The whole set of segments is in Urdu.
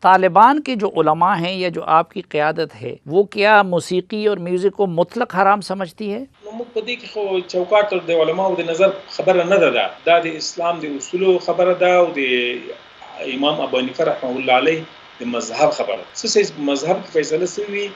طالبان کے جو علماء ہیں یا جو آپ کی قیادت ہے وہ کیا موسیقی اور میوزک کو مطلق حرام سمجھتی ہے؟ موږ په دې کې خو چوکاټ د علماو د نظر خبره نه ده، دا د اسلام د اصولو خبره ده او د امام ابو حنیفه رحمه الله علیه د مذهب خبره. څه مذهب کې فیصله شوی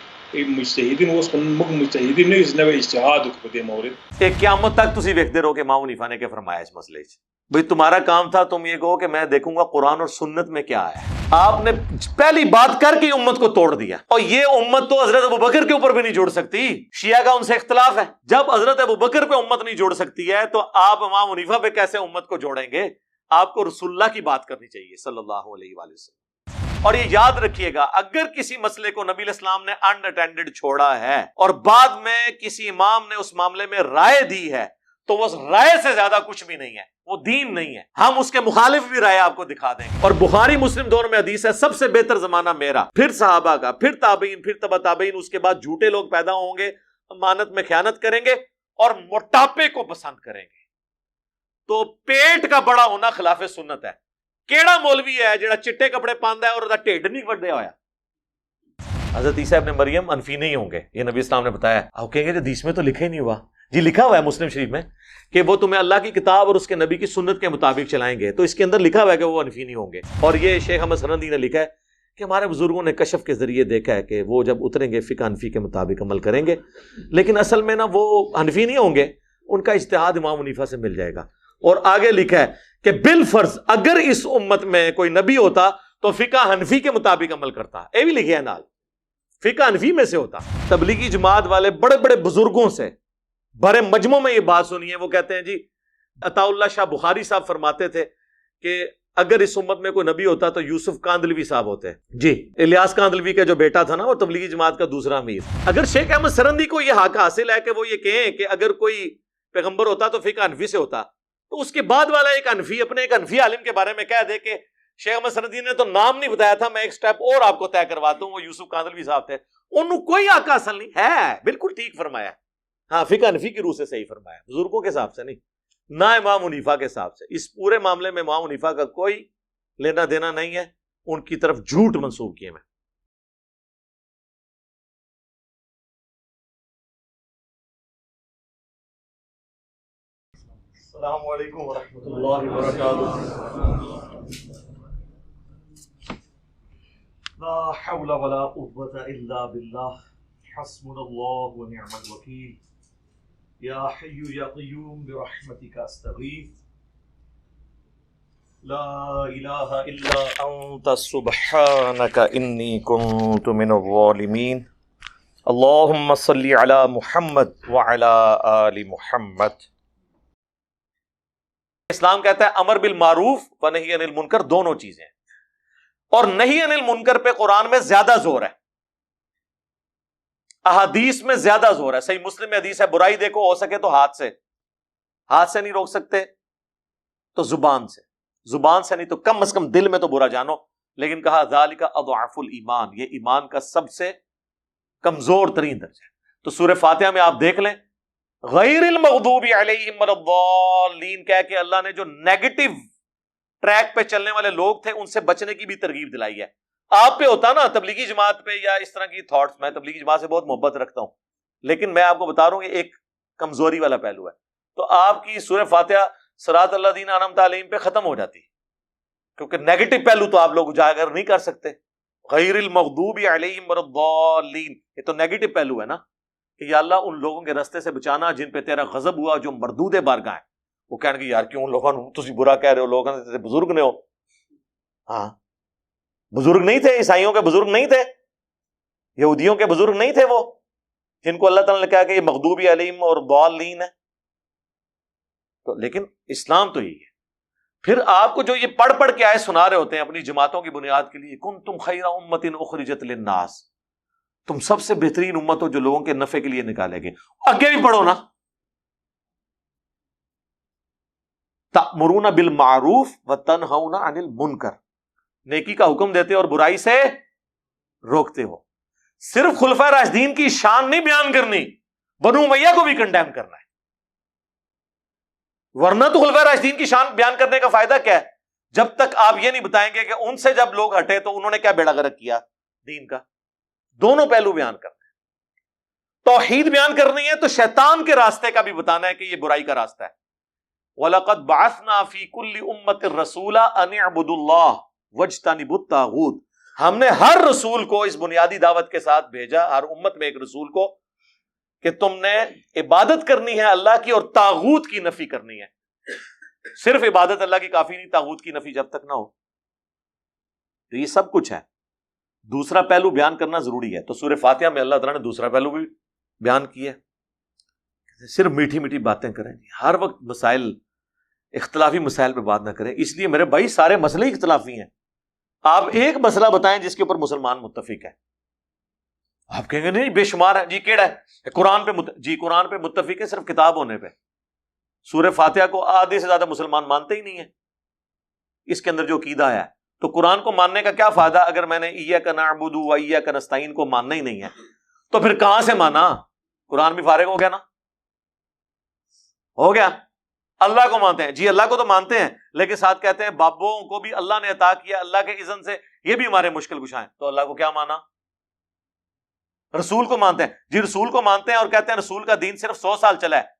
مجتهدین اوس موږ مجتهدین نه یو نوې اجتهاد وکړو په دې مورد. ایک قیامت تک تسی ویکھتے رہو کہ امام حنیفہ نے کیا فرمایا اس مسئلے چ. بھئی تمہارا کام تھا تم یہ کہو کہ میں دیکھوں گا قرآن اور سنت میں کیا ہے. آپ نے پہلی بات کر کے امت کو توڑ دیا. اور یہ امت تو حضرت ابوبکر کے اوپر بھی نہیں جوڑ سکتی. شیعہ کا ان سے اختلاف ہے. جب حضرت ابوبکر پہ امت نہیں جوڑ سکتی ہے تو آپ امام حنیفہ پہ کیسے امت کو جوڑیں گے؟ آپ کو رسول اللہ کی بات کرنی چاہیے صلی اللہ علیہ وآلہ وسلم. اور یہ یاد رکھیے گا، اگر کسی مسئلے کو نبی علیہ السلام نے ان اٹینڈڈ چھوڑا ہے اور بعد میں کسی امام نے اس معاملے میں رائے دی ہے تو وہ رائے سے زیادہ کچھ بھی نہیں ہے، وہ دین نہیں ہے. ہم اس کے مخالف بھی رائے آپ کو دکھا دیں گے. اور بخاری مسلم دونوں میں حدیث ہے سب سے بہتر زمانہ میرا، پھر صحابہ کا، پھر تابعین، پھر تبع تابعین. اس کے بعد جھوٹے لوگ پیدا ہوں گے، امانت میں خیانت کریں گے اور موٹاپے کو پسند کریں گے. تو پیٹ کا بڑا ہونا خلاف سنت ہے. کیڑا مولوی ہے جڑا چٹے کپڑے پاندا ہے اور دا ٹھڈ نہیں وڈیا ہویا؟ حضرت عیسیٰ ابن مریم انفی نہیں ہوں گے، یہ نبی اسلام نے بتایا. آپ کہیں گے کہ حدیث میں تو لکھا ہی نہیں ہوا. جی لکھا ہوا ہے مسلم شریف میں کہ وہ تمہیں اللہ کی کتاب اور اس کے نبی کی سنت کے مطابق چلائیں گے. تو اس کے اندر لکھا ہوا ہے کہ وہ انفی نہیں ہوں گے. اور یہ شیخ احمد سرندی نے لکھا ہے کہ ہمارے بزرگوں نے کشف کے ذریعے دیکھا ہے کہ وہ جب اتریں گے فقہ حنفی کے مطابق عمل کریں گے، لیکن اصل میں نا وہ حنفی نہیں ہوں گے، ان کا اجتہاد امام حنیفہ سے مل جائے گا. اور آگے لکھا ہے کہ بالفرض اگر اس امت میں کوئی نبی ہوتا تو فقہ حنفی کے مطابق عمل کرتا. یہ بھی لکھا ہے نال، فقہ حنفی میں سے ہوتا. تبلیغی جماعت والے بڑے بڑے بزرگوں سے بڑے مجمع میں یہ بات سنی ہے. وہ کہتے ہیں جی عطا اللہ شاہ بخاری صاحب فرماتے تھے کہ اگر اس امت میں کوئی نبی ہوتا تو یوسف کاندلوی صاحب ہوتے. جی الیاس کاندلوی کا جو بیٹا تھا نا وہ تبلیغی جماعت کا دوسرا امیر. اگر شیخ احمد سرندی کو یہ حق حاصل ہے کہ وہ یہ کہیں کہ اگر کوئی پیغمبر ہوتا تو فقہ حنفی سے ہوتا، تو اس کے بعد والا ایک حنفی اپنے ایک حنفی عالم کے بارے میں کہہ دے کہ شیخ احمد سرندی نے تو نام نہیں بتایا تھا، میں ایک سٹیپ اور آپ کو طے کرواتا ہوں، وہ یوسف کاندلوی صاحب تھے. انہوں کوئی حق حاصل نہیں ہے. بالکل ٹھیک فرمایا. ہاں فقہ حنفی کی روح سے صحیح فرمایا، بزرگوں کے حساب سے نہیں، نہ امام حنیفہ کے حساب سے. اس پورے معاملے میں امام حنیفہ کا کوئی لینا دینا نہیں ہے، ان کی طرف جھوٹ منسوب کیے میں. السلام علیکم ورحمۃ اللہ وبرکاتہ. لا حول ولا قوة الا باللہ، حسبنا اللہ ونعم الوکیل. یا حی یا قیوم برحمتک استغیث، لا الہ الا انت سبحانک انی کنت من الظالمین. اللہم صلی علی محمد وعلی آل محمد. اسلام کہتا ہے امر بالمعروف و نہی عن المنکر دونوں چیزیں، اور نہی عن المنکر پہ قرآن میں زیادہ زور ہے، احادیث میں زیادہ زور ہے. صحیح مسلم میں حدیث ہے برائی دیکھو ہو سکے تو ہاتھ سے نہیں روک سکتے تو زبان سے نہیں تو کم از کم دل میں تو برا جانو. لیکن کہا ذالک اضعف الایمان، یہ ایمان کا سب سے کمزور ترین درجہ ہے. تو سورہ فاتحہ میں آپ دیکھ لیں غیر المغضوب علیہم ولا الضالین کہہ کے اللہ نے جو نیگیٹو ٹریک پہ چلنے والے لوگ تھے ان سے بچنے کی بھی ترغیب دلائی ہے. آپ پہ ہوتا نا تبلیغی جماعت پہ یا اس طرح کی تھاٹس، میں تبلیغی جماعت سے بہت محبت رکھتا ہوں، لیکن میں آپ کو بتا رہا ہوں یہ ایک کمزوری والا پہلو ہے. تو آپ کی سورہ فاتحہ صراط الذین انعمت علیہم پہ ختم ہو جاتی، کیونکہ نیگیٹو پہلو تو آپ لوگ اجاگر نہیں کر سکتے. غیر المغضوب علیہم ولا الضالین یہ تو نیگیٹو پہلو ہے نا، کہ یا اللہ ان لوگوں کے رستے سے بچانا جن پہ تیرا غضب ہوا، جو مردود بارگاہ ہیں. وہ کہنے کہ یار کیوں ان لوگوں نے تسی برا کہہ رہے ہو، لوگوں نے بزرگ نے ہو. ہاں بزرگ نہیں تھے، عیسائیوں کے بزرگ نہیں تھے، یہودیوں کے بزرگ نہیں تھے وہ جن کو اللہ تعالیٰ نے کہا کہ یہ مغضوب علیہم اور ضالین ہے. تو لیکن اسلام تو یہی ہے. پھر آپ کو جو یہ پڑھ کے آئے سنا رہے ہوتے ہیں اپنی جماعتوں کی بنیاد کے لیے، کنتم خیر امۃ اخرجت للناس، تم سب سے بہترین امت ہو جو لوگوں کے نفع کے لیے نکالے گئے. آگے بھی پڑھو نا، تأمرون بالمعروف وتنہون عن المنکر، نیکی کا حکم دیتے اور برائی سے روکتے ہو. صرف خلفائے راشدین کی شان نہیں بیان کرنی، بنو امیہ کو بھی کنڈیم کرنا ہے. ورنہ تو خلفائے راشدین کی شان بیان کرنے کا فائدہ کیا ہے؟ جب تک آپ یہ نہیں بتائیں گے کہ ان سے جب لوگ ہٹے تو انہوں نے کیا بیڑا غرق کیا دین کا. دونوں پہلو بیان کرنے ہیں. توحید بیان کرنی ہے تو شیطان کے راستے کا بھی بتانا ہے کہ یہ برائی کا راستہ ہے. وَلَقَدْ بَعَثْنَا فِي كُلِّ أُمَّةٍ رَسُولًا أَنِ اعْبُدُوا اللَّهَ وَاجْتَنِبُوا الطَّاغُوتَ. ہم نے ہر رسول کو اس بنیادی دعوت کے ساتھ بھیجا، ہر امت میں ایک رسول کو، کہ تم نے عبادت کرنی ہے اللہ کی اور طاغوت کی نفی کرنی ہے. صرف عبادت اللہ کی کافی نہیں، طاغوت کی نفی جب تک نہ ہو. تو یہ سب کچھ ہے. دوسرا پہلو بیان کرنا ضروری ہے. تو سورہ فاتحہ میں اللہ تعالیٰ نے دوسرا پہلو بھی بیان کیا ہے. صرف میٹھی میٹھی باتیں کریں، ہر وقت مسائل، اختلافی مسائل پہ بات نہ کریں. اس لیے میرے بھائی سارے مسئلے اختلافی ہیں. آپ ایک مسئلہ بتائیں جس کے اوپر مسلمان متفق ہے. آپ کہیں گے نہیں بے شمار ہے. جی کیڑا ہے؟ قرآن پہ جی قرآن پہ متفق ہے صرف کتاب ہونے پہ. سورہ فاتحہ کو آدھے سے زیادہ مسلمان مانتے ہی نہیں ہیں. اس کے اندر جو عقیدہ ہے، تو قرآن کو ماننے کا کیا فائدہ اگر میں نے ایاک نعبد و ایاک نستعین کو ماننا ہی نہیں ہے؟ تو پھر کہاں سے مانا؟ قرآن بھی فارغ ہو گیا نا. ہو گیا. اللہ کو مانتے ہیں، جی اللہ کو تو مانتے ہیں، لیکن ساتھ کہتے ہیں بابوں کو بھی اللہ نے عطا کیا اللہ کے اذن سے، یہ بھی ہمارے مشکل کشا ہیں. تو اللہ کو کیا مانا؟ رسول کو مانتے ہیں، جی رسول کو مانتے ہیں اور کہتے ہیں رسول کا دین صرف 100 سال چلا ہے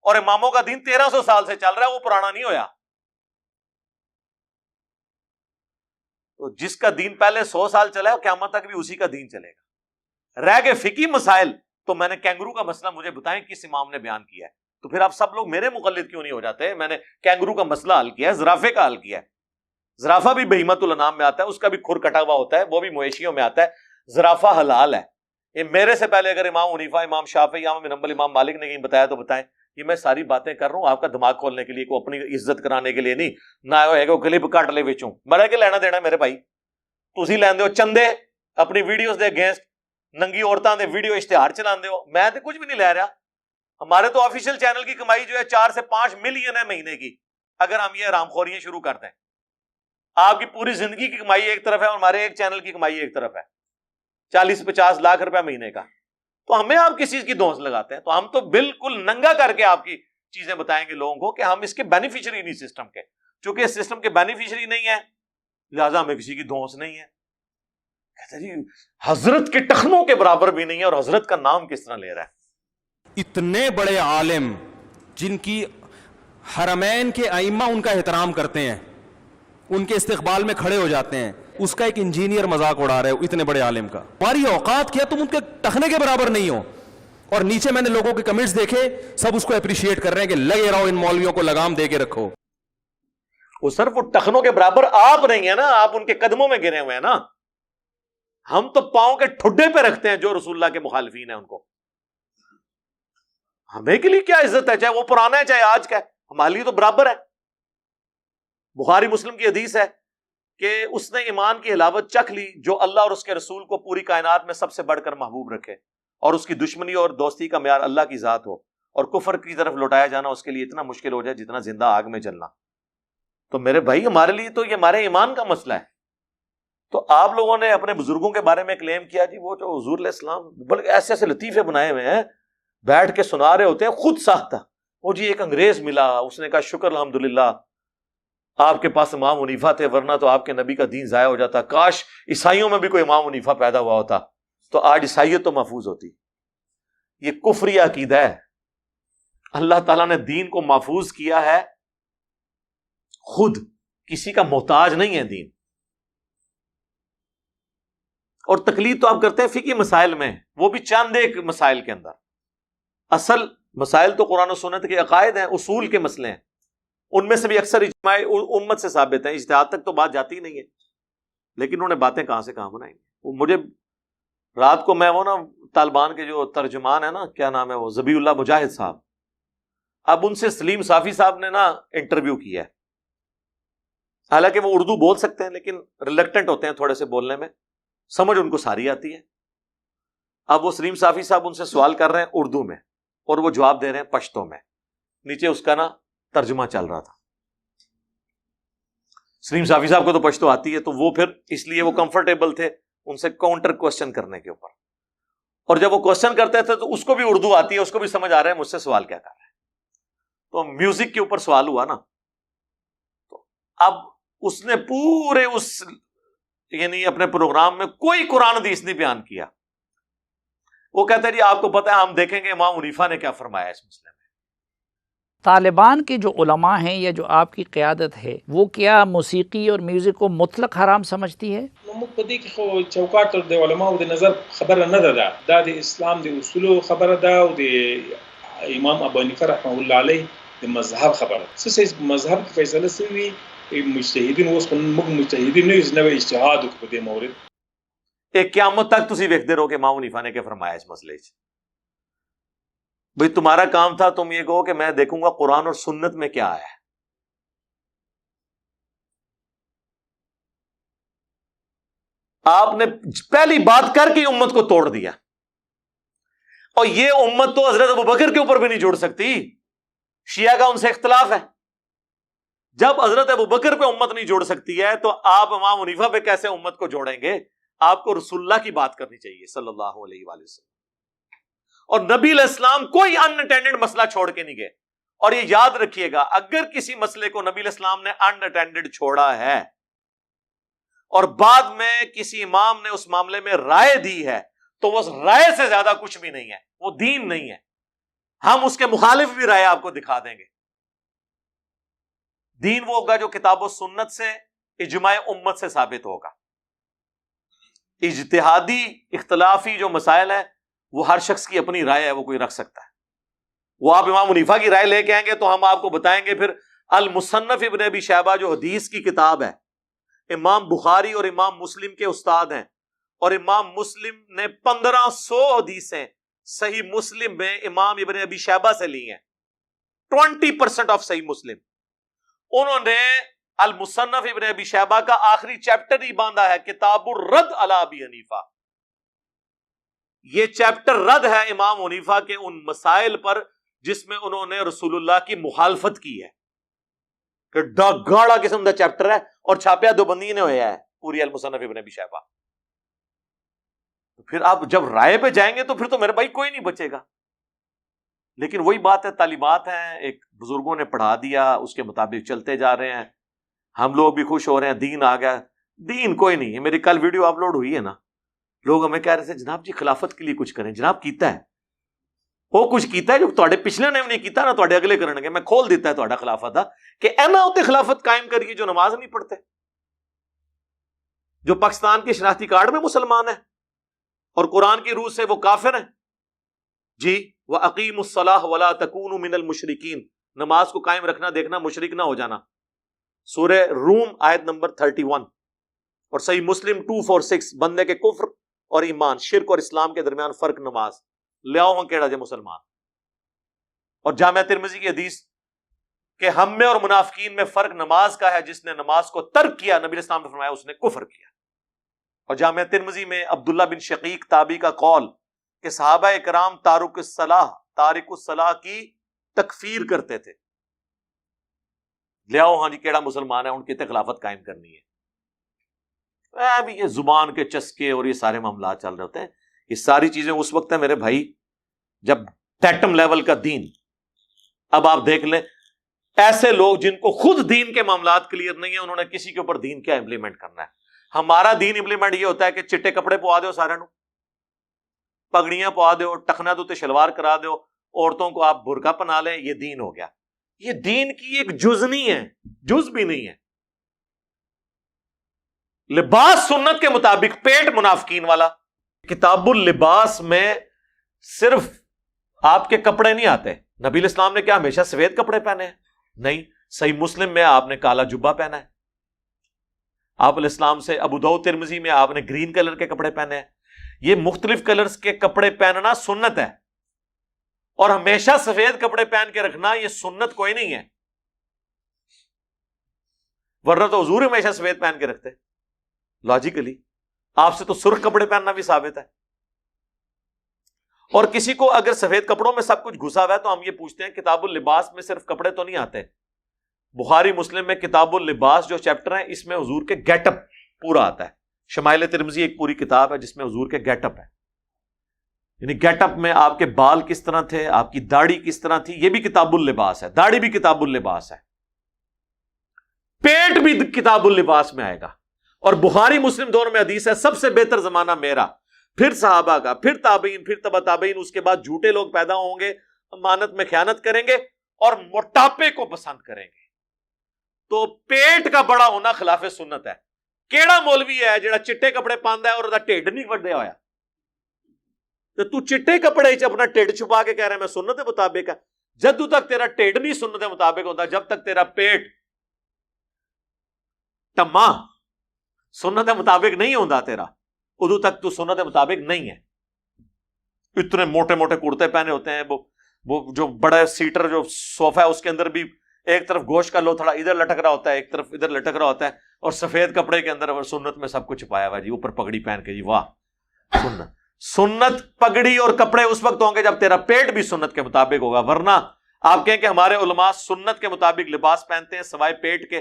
اور اماموں کا دین 1300 سال سے چل رہا ہے، وہ پرانا نہیں ہویا. تو جس کا دین پہلے 100 سال چلا ہے قیامت تک بھی اسی کا دین چلے گا. رہ گئے فقہی مسائل، تو میں نے کینگرو کا مسئلہ مجھے بتائیں کس امام نے بیان کیا ہے. تو پھر آپ سب لوگ میرے مقلد کیوں نہیں ہو جاتے؟ میں نے کینگرو کا مسئلہ حل کیا ہے، زرافے کا حل کیا ہے. زرافہ بھی بہیمت الانام میں آتا ہے، اس کا بھی کھر کٹا ہوا ہوتا ہے، وہ بھی مویشیوں میں آتا ہے. زرافہ حلال ہے. یہ میرے سے پہلے اگر امام حنیفہ، امام شافعی، امام بن حنبل، امام مالک نے کہیں بتایا تو بتائیں. یہ میں ساری باتیں کر رہا ہوں آپ کا دماغ کھولنے کے لیے، کو اپنی عزت کرانے کے لیے نہیں. نہ ہوئے کہ کلپ کٹ لے وچوں بڑا کے لینا دینا میرے بھائی. تسی لیندے ہو چندے اپنی ویڈیوز دے اگینسٹ، ننگی عورتاں دے ویڈیو اشتہار چلاندے ہو. میں تو کچھ بھی نہیں لے رہا. ہمارے تو آفیشیل چینل کی کمائی جو ہے 4 سے 5 ملین ہے مہینے کی، اگر ہم یہ حرام خوریاں شروع کرتے ہیں. آپ کی پوری زندگی کی کمائی ایک طرف ہے اور ہمارے ایک چینل کی کمائی ایک طرف ہے، 40-50 لاکھ روپے مہینے کا. تو ہمیں آپ کس چیز کی دھونس لگاتے ہیں؟ تو ہم تو بالکل ننگا کر کے آپ کی چیزیں بتائیں گے لوگوں کو کہ ہم اس کے بینیفیشری نہیں سسٹم کے. چونکہ اس سسٹم کے بینیفیشری نہیں ہے لہٰذا ہمیں کسی کی دھونس نہیں ہے. کہتے جی حضرت کے ٹخنوں کے برابر بھی نہیں ہے، اور حضرت کا نام کس طرح لے رہا ہے؟ اتنے بڑے عالم جن کی حرمین کے ائمہ ان کا احترام کرتے ہیں، ان کے استقبال میں کھڑے ہو جاتے ہیں، اس کا ایک انجینئر مذاق اڑا رہے ہو اتنے بڑے عالم کا. ہماری اوقات کیا تم ان کے ٹخنے کے برابر نہیں ہو. اور نیچے میں نے لوگوں کے کمنٹس دیکھے، سب اس کو اپریشیٹ کر رہے ہیں کہ لگے رہو ان مولویوں کو لگام دے کے رکھو. وہ صرف وہ ٹخنوں کے برابر آپ نہیں ہیں نا، آپ ان کے قدموں میں گرے ہوئے ہیں نا. ہم تو پاؤں کے ٹھڈے پہ رکھتے ہیں جو رسول اللہ کے مخالفین ہیں ان کو. ہمیں کے لیے کیا عزت ہے، چاہے وہ پرانا ہے چاہے آج کا ہے، ہمارے لیے تو برابر ہے. بخاری مسلم کی حدیث ہے کہ اس نے ایمان کی حلاوت چکھ لی جو اللہ اور اس کے رسول کو پوری کائنات میں سب سے بڑھ کر محبوب رکھے، اور اس کی دشمنی اور دوستی کا معیار اللہ کی ذات ہو، اور کفر کی طرف لوٹایا جانا اس کے لیے اتنا مشکل ہو جائے جتنا زندہ آگ میں جلنا. تو میرے بھائی ہمارے لیے تو یہ ہمارے ایمان کا مسئلہ ہے. تو آپ لوگوں نے اپنے بزرگوں کے بارے میں کلیم کیا جی وہ جو حضور علیہ السلام بلکہ ایسے ایسے لطیفے بنائے ہوئے ہیں، بیٹھ کے سنا رہے ہوتے ہیں خود ساختہ. وہ جی ایک انگریز ملا، اس نے کہا شکر الحمدللہ آپ کے پاس امام حنیفہ تھے، ورنہ تو آپ کے نبی کا دین ضائع ہو جاتا. کاش عیسائیوں میں بھی کوئی امام حنیفہ پیدا ہوا ہوتا تو آج عیسائیت تو محفوظ ہوتی. یہ کفری عقیدہ ہے. اللہ تعالیٰ نے دین کو محفوظ کیا ہے، خود کسی کا محتاج نہیں ہے دین. اور تقلید تو آپ کرتے ہیں فقہی مسائل میں، وہ بھی چند ایک مسائل کے اندر. اصل مسائل تو قرآن و سنت کے عقائد ہیں، اصول کے مسئلے ہیں، ان میں سے بھی اکثر اجماع امت سے ثابت ہیں. اجتہاد تک تو بات جاتی ہی نہیں ہے، لیکن انہوں نے باتیں کہاں سے کہاں بنائیں گے. وہ مجھے رات کو میں وہ نا طالبان کے جو ترجمان ہیں نا، کیا نام ہے وہ، ذبیح اللہ مجاہد صاحب، اب ان سے سلیم صافی صاحب نے نا انٹرویو کیا ہے. حالانکہ وہ اردو بول سکتے ہیں لیکن ریلیکٹنٹ ہوتے ہیں تھوڑے سے بولنے میں، سمجھ ان کو ساری آتی ہے. اب وہ سلیم صافی صاحب ان سے سوال کر رہے ہیں اردو میں اور وہ جواب دے رہے ہیں پشتو میں. نیچے اس کا نا ترجمہ چل رہا تھا. سلیم صافی صاحب کو تو پشتو آتی ہے تو وہ پھر اس لیے وہ کمفرٹیبل تھے ان سے کاؤنٹر کوشچن کرنے کے اوپر. اور جب وہ کوشچن کرتے تھے تو اس کو بھی اردو آتی ہے، اس کو بھی سمجھ آ رہا ہے مجھ سے سوال کیا کر رہے ہیں. تو میوزک کے اوپر سوال ہوا نا، تو اب اس نے پورے اس یعنی اپنے پروگرام میں کوئی قرآن حدیث نہیں بیان کیا. وہ کہتا ہے جی آپ کو پتہ ہے ہم دیکھیں گے امام حنیفہ نے کیا فرمایا اس مسئلے میں. طالبان کے جو علماء ہیں یا جو آپ کی قیادت ہے وہ کیا موسیقی اور میوزک کو مطلق حرام سمجھتی ہے؟ موږ په دې کې خو چوکاټ د علماو د نظر خبره نه ده دا د اسلام د اصولو خبره ده او د امام ابو حنیفه رحمه الله علیه د مذهب خبره. څه مذهب کې فیصله شوی مجتهدین اوس موږ مجتهدین نه یو نوې اجتهاد وکړو په دې مورد. ایک قیامت تک تسی ویکھتے رہو کہ امام حنیفہ نے کیا فرمایا اس مسئلے سے. بھئی تمہارا کام تھا تم یہ کہو کہ میں دیکھوں گا قرآن اور سنت میں کیا ہے. آپ نے پہلی بات کر کے امت کو توڑ دیا. اور یہ امت تو حضرت ابوبکر کے اوپر بھی نہیں جوڑ سکتی. شیعہ کا ان سے اختلاف ہے. جب حضرت ابوبکر پہ امت نہیں جوڑ سکتی ہے تو آپ امام حنیفہ پہ کیسے امت کو جوڑیں گے؟ آپ کو رسول اللہ کی بات کرنی چاہیے صلی اللہ علیہ وآلہ وسلم. اور نبی علیہ السلام کوئی ان اٹینڈڈ مسئلہ چھوڑ کے نہیں گئے. اور یہ یاد رکھیے گا اگر کسی مسئلے کو نبی علیہ السلام نے ان اٹینڈڈ چھوڑا ہے اور بعد میں کسی امام نے اس معاملے میں رائے دی ہے تو وہ رائے سے زیادہ کچھ بھی نہیں ہے, وہ دین نہیں ہے. ہم اس کے مخالف بھی رائے آپ کو دکھا دیں گے. دین وہ ہوگا جو کتاب و سنت سے اجماع امت سے ثابت ہوگا. اجتہادی اختلافی جو مسائل ہیں وہ ہر شخص کی اپنی رائے ہے, وہ کوئی رکھ سکتا ہے. وہ آپ امام حنیفہ کی رائے لے کے آئیں گے تو ہم آپ کو بتائیں گے پھر المصنف ابن ابی شیبہ جو حدیث کی کتاب ہے, امام بخاری اور امام مسلم کے استاد ہیں, اور امام مسلم نے 1500 حدیثیں صحیح مسلم میں امام ابن ابی شیبہ سے لی ہیں. 20% آف صحیح مسلم انہوں نے المصنف ابن ابی شیبہ کا آخری چیپٹر ہی باندھا ہے کتاب الرد علی ابی حنیفہ. یہ چیپٹر رد ہے امام حنیفہ کے ان مسائل پر جس میں انہوں نے رسول اللہ کی مخالفت کی ہے. کہ گاڑا قسم کا چیپٹر ہے اور چھاپیا دو بندی نے ہویا ہے پوری المصنف ابن ابی شیبہ. پھر آپ جب رائے پہ جائیں گے تو پھر تو میرے بھائی کوئی نہیں بچے گا. لیکن وہی بات ہے, تعلیمات ہیں, ایک بزرگوں نے پڑھا دیا, اس کے مطابق چلتے جا رہے ہیں, ہم لوگ بھی خوش ہو رہے ہیں, دین آ گیا. دین کوئی نہیں ہے. میری کل ویڈیو اپلوڈ ہوئی ہے نا, لوگ ہمیں کہہ رہے تھے جناب جی خلافت کے لیے کچھ کریں. جناب کیتا ہے, وہ کچھ کیتا ہے جو تواڈے پچھلے نے بھی نہیں کیتا نا تواڈے اگلے کرنگے. میں کھول دیتا ہے تواڈا خلافت دا کہ اینا ہوتے خلافت قائم کریے جو نماز نہیں پڑھتے, جو پاکستان کے شناختی کارڈ میں مسلمان ہیں اور قرآن کی روح سے وہ کافر ہیں. جی وَأَقِيمُوا الصَّلَاةَ وَلَا تَكُونُوا مِنَ الْمُشْرِكِينَ, نماز کو قائم رکھنا دیکھنا, مشرک نہ ہو جانا. سورہ روم آیت نمبر 31 اور صحیح مسلم 246 بندے کے کفر اور ایمان, شرک اور اسلام کے درمیان فرق نماز. لے آؤ ہاں کیڑا جے مسلمان. اور جامعہ ترمذی کی حدیث کہ ہم میں اور منافقین میں فرق نماز کا ہے, جس نے نماز کو ترک کیا نبی علیہ السلام نے فرمایا اس نے کفر کیا. اور جامعہ ترمذی میں عبداللہ بن شقیق تابعی کا قول کہ صحابہ اکرام تارک الصلاح کی تکفیر کرتے تھے. لے آؤ ہاں جی کیڑا مسلمان ہے, ان کی خلافت قائم کرنی ہے. ابھی یہ زبان کے چسکے اور یہ سارے معاملات چل رہے ہوتے ہیں. یہ ساری چیزیں اس وقت ہیں میرے بھائی جب ٹیٹم لیول کا دین. اب آپ دیکھ لیں ایسے لوگ جن کو خود دین کے معاملات کلیئر نہیں ہیں, انہوں نے کسی کے اوپر دین کیا امپلیمنٹ کرنا ہے. ہمارا دین امپلیمنٹ یہ ہوتا ہے کہ چٹے کپڑے پوا دو, سارے نو پگڑیاں پوا دو, ٹخنا دوتے شلوار کرا دو, عورتوں کو آپ برقع پہنا لیں, یہ دین ہو گیا. یہ دین کی ایک جز نہیں ہے, جز بھی نہیں ہے. لباس سنت کے مطابق, پیٹ منافقین والا. کتاب اللباس میں صرف آپ کے کپڑے نہیں آتے. نبی علیہ السلام نے کیا ہمیشہ سفید کپڑے پہنے ہیں؟ نہیں. صحیح مسلم میں آپ نے کالا جبہ پہنا ہے. آپ علیہ السلام سے ابو داؤد ترمذی میں آپ نے گرین کلر کے کپڑے پہنے ہیں. یہ مختلف کلرز کے کپڑے پہننا سنت ہے, اور ہمیشہ سفید کپڑے پہن کے رکھنا یہ سنت کوئی نہیں ہے. ورنہ تو حضور ہمیشہ سفید پہن کے رکھتے لاجیکلی. آپ سے تو سرخ کپڑے پہننا بھی ثابت ہے. اور کسی کو اگر سفید کپڑوں میں سب کچھ گھسا ہوا ہے تو ہم یہ پوچھتے ہیں کتاب اللباس میں صرف کپڑے تو نہیں آتے. بخاری مسلم میں کتاب اللباس جو چیپٹر ہے اس میں حضور کے گیٹ اپ پورا آتا ہے. شمائل ترمذی ایک پوری کتاب ہے جس میں حضور کے گیٹ اپ ہے, یعنی گیٹ اپ میں آپ کے بال کس طرح تھے, آپ کی داڑھی کس طرح تھی, یہ بھی کتاب اللباس ہے. داڑھی بھی کتاب اللباس ہے. پیٹ بھی کتاب اللباس میں آئے گا. اور بخاری مسلم دونوں میں حدیث ہے سب سے بہتر زمانہ میرا، پھر صحابہ کا، پھر تابعین، پھر تبع تابعین، اس کے بعد جھوٹے لوگ پیدا ہوں گے، امانت میں خیانت کریں گے اور موٹاپے کو پسند کریں گے. تو پیٹ کا بڑا ہونا خلاف سنت ہے. کیڑا مولوی ہے جڑا چٹے کپڑے پاندا ہے اور دا ٹھڈ نہیں وڈیا ہویا؟ تو چٹے کپڑے چ اپنا ٹھڈ چھپا کے کہہ رہا ہے میں سنت کے مطابق ہے. جدوں تک تیرا ٹھڈ نہیں سنت کے مطابق ہوتا، جب تک تیرا پیٹ ٹما سنت کے مطابق نہیں ہوتا تیرا، ادو تک تو سنت کے مطابق نہیں ہے. اتنے موٹے موٹے کرتے پہنے ہوتے ہیں، وہ جو بڑا سیٹر جو صوفہ ہے اس کے اندر بھی ایک طرف گوشت کا لوتھڑا ادھر لٹک رہا ہوتا ہے، ایک طرف ادھر لٹک رہا ہوتا ہے، اور سفید کپڑے کے اندر اور سنت میں سب کچھ چھپایا ہوا ہے جی، اوپر پگڑی پہن کے جی واہ سنت پگڑی اور کپڑے اس وقت ہوں گے جب تیرا پیٹ بھی سنت کے مطابق ہوگا. ورنہ آپ کہیں کہ ہمارے علماء سنت کے مطابق لباس پہنتے ہیں سوائے پیٹ کے،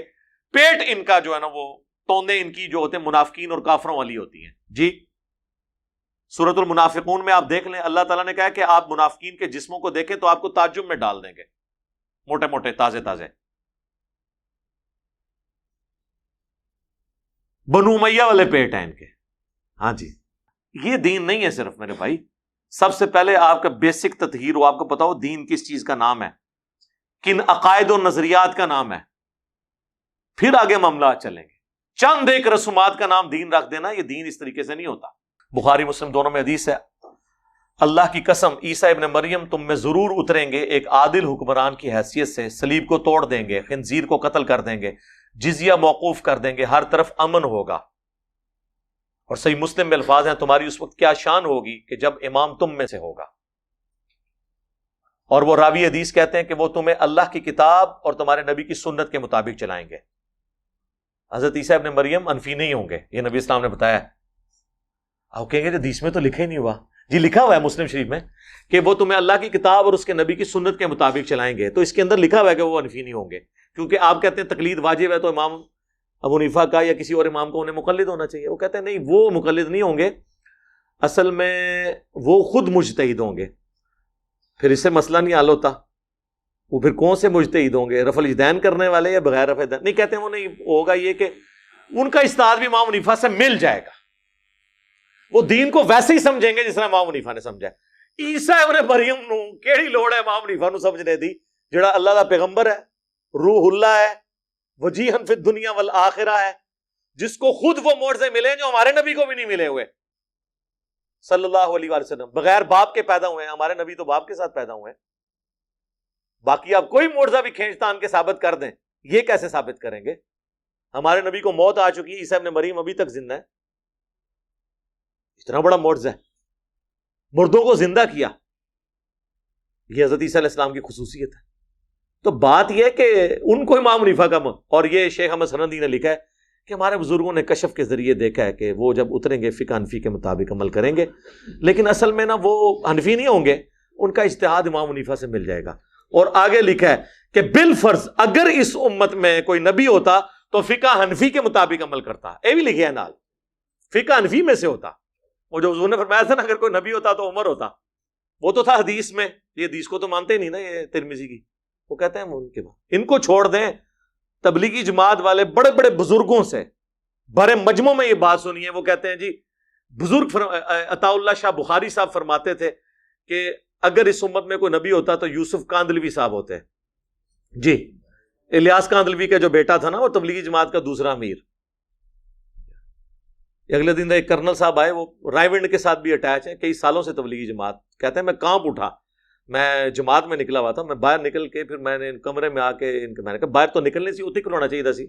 پیٹ ان کا جو ہے نا وہ توندے ان کی جو ہوتے ہیں منافقین اور کافروں والی ہوتی ہیں جی. سورۃ المنافقون میں آپ دیکھ لیں، اللہ تعالیٰ نے کہا کہ آپ منافقین کے جسموں کو دیکھیں تو آپ کو تعجب میں ڈال دیں گے، موٹے موٹے تازے تازے. بنو امیہ والے پیٹ ہیں ان کے. ہاں جی، یہ دین نہیں ہے صرف میرے بھائی. سب سے پہلے آپ کا بیسک تطہیر ہو، آپ کو پتا ہو دین کس چیز کا نام ہے، کن عقائد و نظریات کا نام ہے، پھر آگے معاملات چلیں گے. چند ایک رسومات کا نام دین رکھ دینا، یہ دین اس طریقے سے نہیں ہوتا. بخاری مسلم دونوں میں حدیث ہے، اللہ کی قسم عیسیٰ ابن مریم تم میں ضرور اتریں گے ایک عادل حکمران کی حیثیت سے، صلیب کو توڑ دیں گے، خنزیر کو قتل کر دیں گے، جزیہ موقوف کر دیں گے، ہر طرف امن ہوگا. اور صحیح مسلم میں الفاظ ہیں تمہاری اس وقت کیا شان ہوگی کہ جب امام تم میں سے ہوگا. اور وہ راوی حدیث کہتے ہیں کہ وہ تمہیں اللہ کی کتاب اور تمہارے نبی کی سنت کے مطابق چلائیں گے. حضرت عیسیٰ ابن مریم انفی نہیں ہوں گے، یہ نبی اسلام نے بتایا. آپ کہیں گے کہ حدیث میں تو لکھا ہی نہیں ہوا. جی لکھا ہوا ہے مسلم شریف میں کہ وہ تمہیں اللہ کی کتاب اور اس کے نبی کی سنت کے مطابق چلائیں گے. تو اس کے اندر لکھا ہوا ہے کہ وہ انفی نہیں ہوں گے، کیونکہ آپ کہتے ہیں تقلید واجب ہے تو امام ابو حنیفہ کا یا کسی اور امام کو انہیں مقلد ہونا چاہیے. وہ کہتے ہیں نہیں، وہ مقلد نہیں ہوں گے، اصل میں وہ خود مجتہد ہوں گے. پھر اس سے مسئلہ نہیں حل ہوتا. وہ پھر کون سے مجتہد ہوں گے، رفع الیدین کرنے والے یا بغیر رفع الیدین؟ نہیں کہتے ہیں وہ نہیں ہوگا. یہ کہ ان کا اجتہاد بھی امام حنیفہ سے مل جائے گا، وہ دین کو ویسے ہی سمجھیں گے جس طرح امام حنیفہ نے سمجھا. عیسیٰ ابن مریم نو کیڑی لوڑ ہے امام حنیفہ نو سمجھنے دی، جڑا اللہ دا پیغمبر ہے، روح اللہ ہے، وجیہن فی الدنیا والآخرہ ہے، جس کو خود وہ معجزے ملے جو ہمارے نبی کو بھی نہیں ملے ہوئے صلی اللہ علیہ وآلہ وسلم. بغیر باپ کے پیدا ہوئے ہیں، ہمارے نبی تو باپ کے ساتھ پیدا ہوئے ہیں. باقی آپ کوئی معجزہ بھی کھینچ تان کے ثابت کر دیں، یہ کیسے ثابت کریں گے؟ ہمارے نبی کو موت آ چکی، عیسیٰ ابن مریم ابھی تک زندہ ہے. اتنا بڑا معجزہ ہے، مردوں کو زندہ کیا. یہ حضرت عیسیٰ علیہ السلام کی خصوصیت ہے. تو بات یہ کہ ان کو امام حنیفہ کا اور یہ شیخ احمد سرندی نے لکھا ہے کہ ہمارے بزرگوں نے کشف کے ذریعے دیکھا ہے کہ وہ جب اتریں گے فقہ حنفی کے مطابق عمل کریں گے، لیکن اصل میں نا وہ حنفی نہیں ہوں گے، ان کا اجتہاد امام حنیفہ سے مل جائے گا. اور آگے لکھا ہے کہ بالفرض اگر اس امت میں کوئی نبی ہوتا تو فقہ حنفی کے مطابق عمل کرتا. یہ بھی لکھا ہے نال، فقہ حنفی میں سے ہوتا. وہ جو حضور نے فرمایا تھا نا اگر کوئی نبی ہوتا تو عمر ہوتا، وہ تو تھا حدیث میں. یہ حدیث کو تو مانتے نہیں نا یہ ترمذی کی. وہ کہتے ہیں ان کے بعد ان کو چھوڑ دیں. تبلیغی جماعت والے بڑے بڑے بزرگوں سے بڑے مجموع میں یہ بات سنی ہے. وہ کہتے ہیں جی بزرگ عطا اللہ شاہ بخاری صاحب فرماتے تھے کہ اگر اس امت میں کوئی نبی ہوتا تو یوسف کاندلوی صاحب ہوتے. جی الیاس کاندلوی کا جو بیٹا تھا نا وہ تبلیغی جماعت کا دوسرا امیر. اگلے دن ایک کرنل صاحب آئے، وہ رائے ونڈ کے ساتھ بھی اٹیچ ہیں، کئی سالوں سے تبلیغی جماعت. کہتے ہیں میں کانپ اٹھا، میں جماعت میں نکلا ہوا تھا، میں باہر نکل کے پھر میں نے کمرے میں آ کے میں نے کہا باہر تو نکلنے سی اتنی کھلونا چاہیے تھا سی.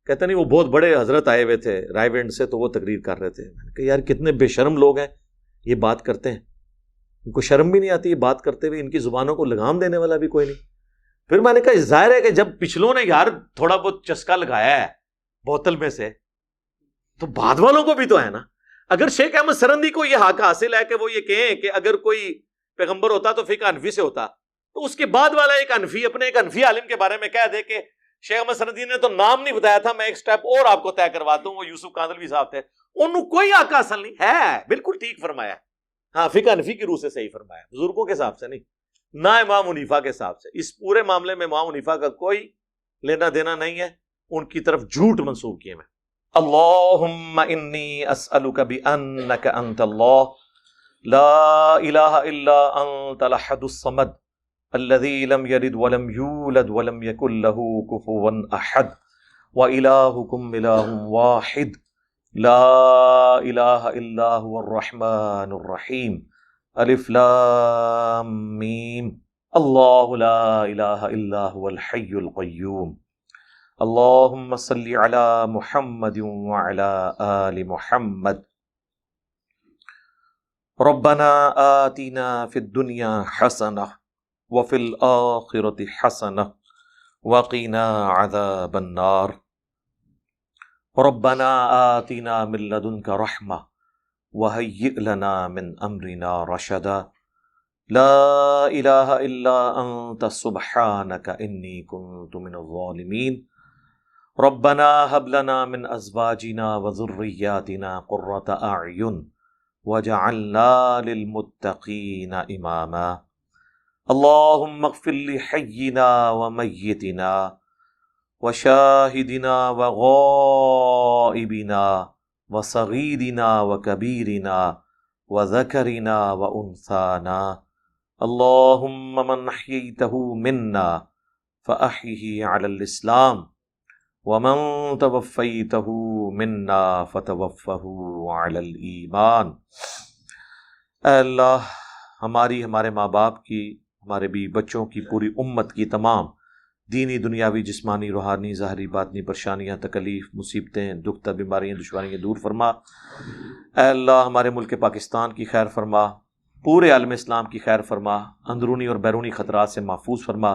کہتے نہیں وہ بہت بڑے حضرت آئے ہوئے تھے رائے ونڈ سے، تو وہ تقریر کر رہے تھے. میں نے کہا یار کتنے بے شرم لوگ ہیں، یہ بات کرتے ہیں، ان کو شرم بھی نہیں آتی یہ بات کرتے ہوئے، ان کی زبانوں کو لگام دینے والا بھی کوئی نہیں. پھر میں نے کہا ظاہر ہے کہ جب پچھلوں نے یار تھوڑا بہت چسکا لگایا ہے بوتل میں سے تو بعد والوں کو بھی تو ہے نا. اگر شیخ احمد سرندی کو یہ حق حاصل ہے کہ وہ یہ کہیں کہ اگر کوئی پیغمبر ہوتا تو فقہ حنفی سے ہوتا، تو اس کے بعد والا ایک حنفی اپنے ایک حنفی عالم کے بارے میں کہہ دے کہ شیخ احمد سرندی نے تو نام نہیں بتایا تھا، میں ایک سٹیپ اور آپ کو طے کرواتا ہوں، وہ یوسف کاندلوی صاحب تھے. انہوں کوئی حق حاصل نہیں ہے. بالکل ٹھیک فرمایا. ہاں فقہ حنفی کی روح سے صحیح فرمایا، بزرگوں کے حساب سے نہیں، نہ امام حنیفہ کے حساب سے. اس پورے معاملے میں امام حنیفہ کا کوئی لینا دینا نہیں ہے. ان کی طرف جھوٹ منسوب کیے میں. اللہم انی اسألک بأنک انت اللہ لا الہ الا انت الاحد الصمد الذی لم یلد ولم یولد ولم یکن له کفوا احد وإلہکم الہ واحد لا الہ الا هو الرحمن الرحیم الف لام میم اللہ لا الہ الا هو الحی القیوم اللہم صلی علی محمد وعلی آل محمد ربنا آتنا فی الدنیا حسنہ وفی الآخرة حسنہ وقنا عذاب النار ربنا آتنا من لدنک رحمہ وہیئ لنا من امرنا رشدا لا الہ الا انت سبحانک انی کنت من الظالمین ربنا هب لنا من ازواجنا وذرياتنا قرة اعین وجعلنا للمتقین اماما اللهم اغفر لحينا وميتنا وشاهدنا وغائبنا وصغيرنا وكبيرنا وذكرنا وأنثانا اللهم من أحييته منا فأحيه على الإسلام ومن توفيته منا فتوفه على الإيمان. اے اللہ ہمارے ماں باپ کی، ہمارے بھی بچوں کی، پوری امت کی تمام دینی، دنیاوی، جسمانی، روحانی، ظاہری، باطنی پریشانیاں، تکلیف، مصیبتیں، دکھ، بیماریاں، دشواریاں دور فرما. اے اللہ ہمارے ملک پاکستان کی خیر فرما، پورے عالم اسلام کی خیر فرما، اندرونی اور بیرونی خطرات سے محفوظ فرما.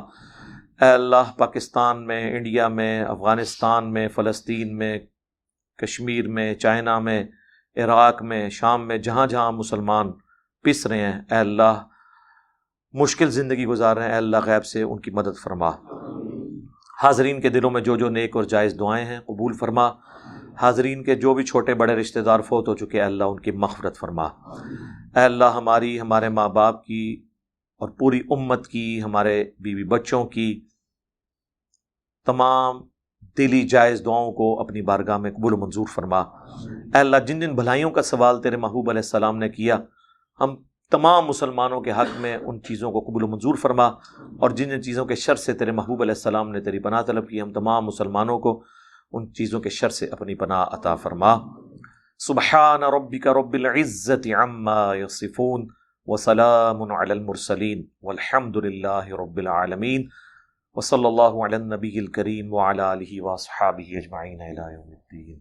اے اللہ پاکستان میں، انڈیا میں، افغانستان میں، فلسطین میں، کشمیر میں، چائنا میں، عراق میں، شام میں، جہاں جہاں مسلمان پس رہے ہیں، اے اللہ مشکل زندگی گزار رہے ہیں، اے اللہ غیب سے ان کی مدد فرما. حاضرین کے دلوں میں جو جو نیک اور جائز دعائیں ہیں قبول فرما. حاضرین کے جو بھی چھوٹے بڑے رشتہ دار فوت ہو چکے، اے اللہ ان کی مغفرت فرما. اے اللہ ہمارے ماں باپ کی اور پوری امت کی، ہمارے بیوی بچوں کی تمام دلی جائز دعاؤں کو اپنی بارگاہ میں قبول و منظور فرما. اے اللہ جن جن بھلائیوں کا سوال تیرے محبوب علیہ السلام نے کیا، ہم تمام مسلمانوں کے حق میں ان چیزوں کو قبول و منظور فرما، اور جن جن چیزوں کے شر سے تیرے محبوب علیہ السلام نے تیری پناہ طلب کی، ہم تمام مسلمانوں کو ان چیزوں کے شر سے اپنی پناہ عطا فرما. سبحان ربک رب العزت عما یصفون وسلام علی المرسلین والحمد للہ رب العالمین وصلی اللہ علی النبی الکریم وعلی آلہ واصحابہ اجمعین الی یوم الدین.